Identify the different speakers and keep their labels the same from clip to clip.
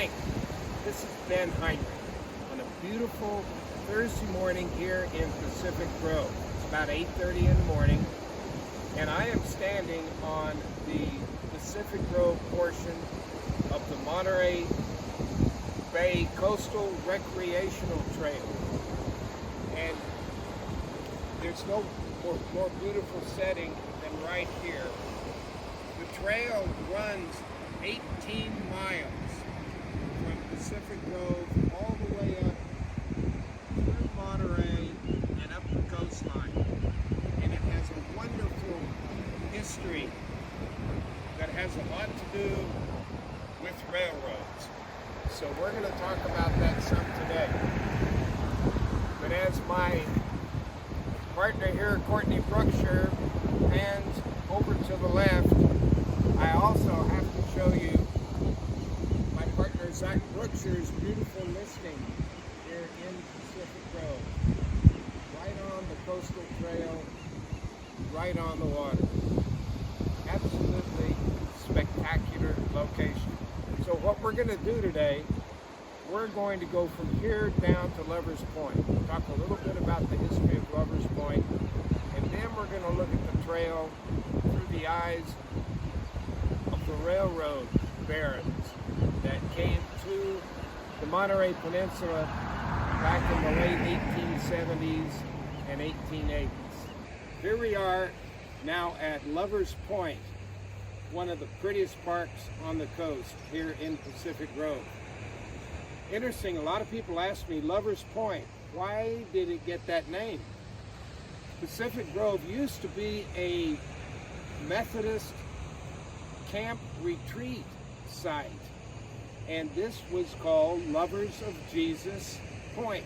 Speaker 1: morning. This is Ben Heinrich on a beautiful Thursday morning here in Pacific Grove. It's about 8:30 in the morning, and I am standing on the Pacific Grove portion of the Monterey Bay Coastal Recreational Trail. And there's no more beautiful setting than right here. The trail runs 18 miles from Pacific Grove all the way up through Monterey and up the coastline. And it has a wonderful history that has a lot to do with railroads. So we're going to talk about that some today. But as my partner here, Courtney Brooksher, pans over to the left, I also have to show you my partner Zach Brooksher's beautiful listing here in Pacific Grove. Right on the coastal trail, right on the water. Absolutely spectacular location. So what we're going to do today, we're going to go from here down to Lovers Point. We'll talk a little bit about the history of Lovers Point, and then we're going to look at the trail through the eyes of the railroad barons that came to the Monterey Peninsula back in the late 1870s and 1880s. Here we are now at Lovers Point, one of the prettiest parks on the coast here in Pacific Grove. Interesting, a lot of people ask me, Lovers Point, why did it get that name? Pacific Grove used to be a Methodist camp retreat site, and this was called Lovers of Jesus Point,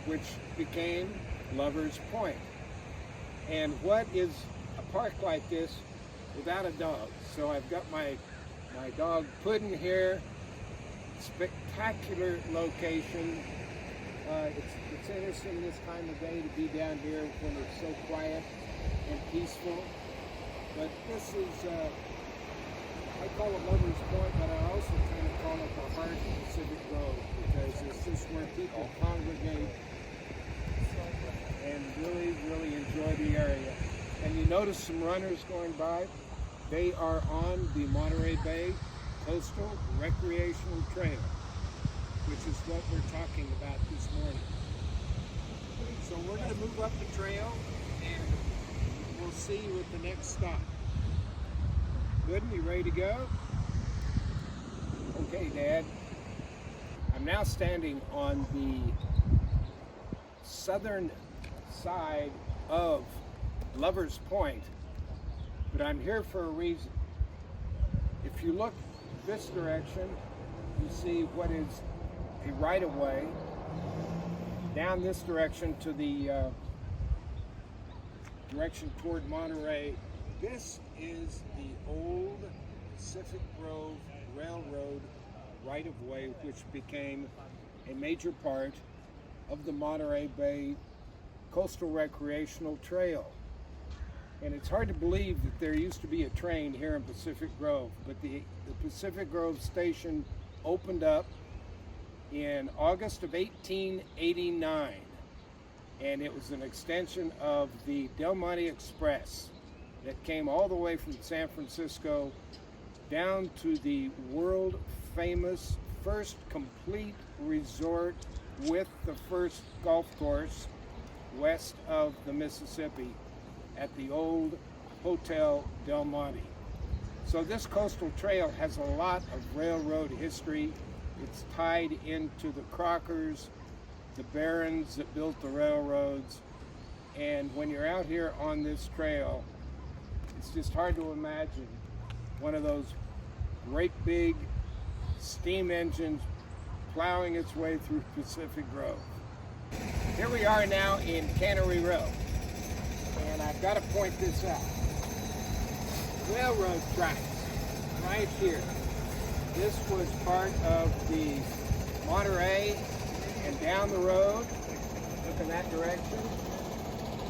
Speaker 1: which became Lovers Point. And what is a park like this without a dog? So I've got my dog Puddin here. Spectacular location. It's interesting this time of day to be down here when it's so quiet and peaceful. But this is, I call it Lovers Point, but I also kind of call it the heart of Pacific Grove, because it's just where people congregate and really enjoy the area. And you notice some runners going by. They are on the Monterey Bay Coastal Recreational Trail, which is what we're talking about this morning. So we're going to move up the trail, and we'll see you at the next stop. Good, you ready to go? Okay, Dad. I'm now standing on the southern side of Lovers Point, but I'm here for a reason. If you look this direction, you see what is a right-of-way down this direction to the direction toward Monterey. This is the old Pacific Grove Railroad right-of-way, which became a major part of the Monterey Bay Coastal Recreational Trail. And it's hard to believe that there used to be a train here in Pacific Grove, but the Pacific Grove station opened up in August of 1889, and it was an extension of the Del Monte Express that came all the way from San Francisco down to the world famous first complete resort with the first golf course west of the Mississippi at the old Hotel Del Monte. So this coastal trail has a lot of railroad history. It's tied into the Crockers, the barons that built the railroads. And when you're out here on this trail, it's just hard to imagine one of those great big steam engines plowing its way through Pacific Grove. Here we are now in Cannery Road. And I've got to point this out. Railroad tracks right here. This was part of the Monterey, and down the road, look in that direction,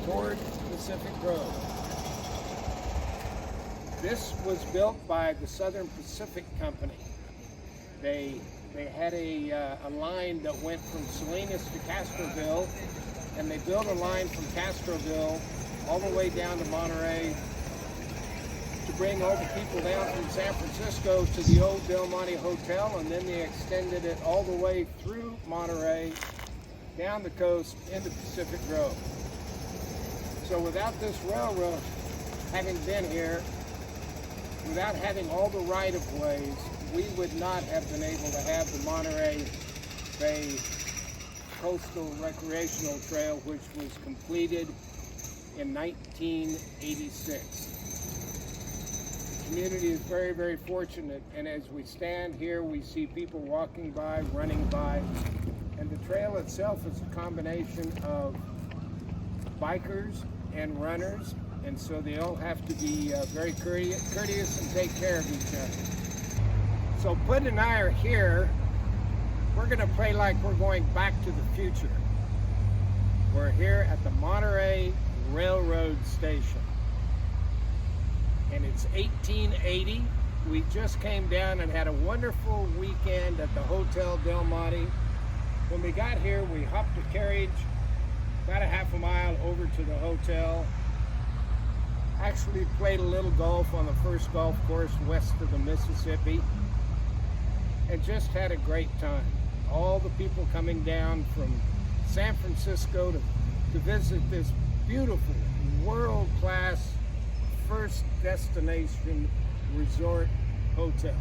Speaker 1: toward Pacific Grove. This was built by the Southern Pacific Company. They They had a line that went from Salinas to Castroville, and they built a line from Castroville all the way down to Monterey to bring all the people down from San Francisco to the old Del Monte Hotel, and then they extended it all the way through Monterey, down the coast into Pacific Grove. So without this railroad having been here, without having all the right-of-ways, we would not have been able to have the Monterey Bay Coastal Recreational Trail, which was completed in 1986. The community is very, very fortunate, and as we stand here, we see people walking by, running by, and the trail itself is a combination of bikers and runners, and so they all have to be very courteous and take care of each other. So Bud and I are here. We're going to play like we're going back to the future. We're here at the Monterey Railroad Station, and it's 1880. We just came down and had a wonderful weekend at the Hotel Del Monte. When we got here, we hopped a carriage about a half a mile over to the hotel. Actually played a little golf on the first golf course west of the Mississippi, and just had a great time. All the people coming down from San Francisco to visit this beautiful, world-class, first destination resort hotel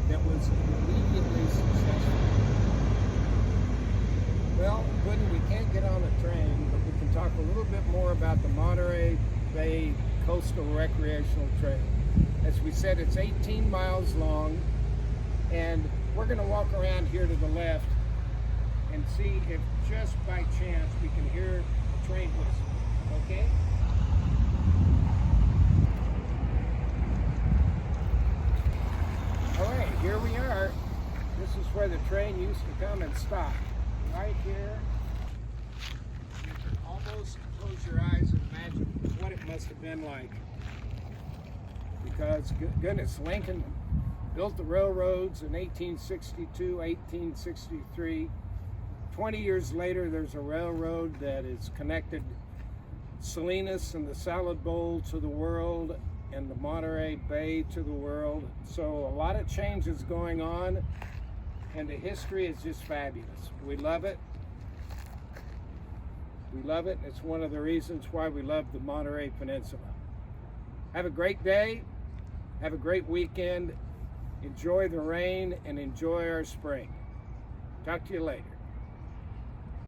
Speaker 1: that was immediately successful. Well, Gooden, we can't get on a train, but we can talk a little bit more about the Monterey Bay Coastal Recreational Trail. As we said, it's 18 miles long, and we're going to walk around here to the left and see if just by chance we can hear a train whistle, okay? All right, here we are. This is where the train used to come and stop. Right here. You can almost close your eyes and imagine what it must have been like. Because, goodness, Lincoln built the railroads in 1862, 1863. 20 years later, there's a railroad that is connected Salinas and the Salad Bowl to the world, and the Monterey Bay to the world. So a lot of changes going on, and the history is just fabulous. We love it. We love it. It's one of the reasons why we love the Monterey Peninsula. Have a great day. Have a great weekend. Enjoy the rain and enjoy our spring. Talk to you later.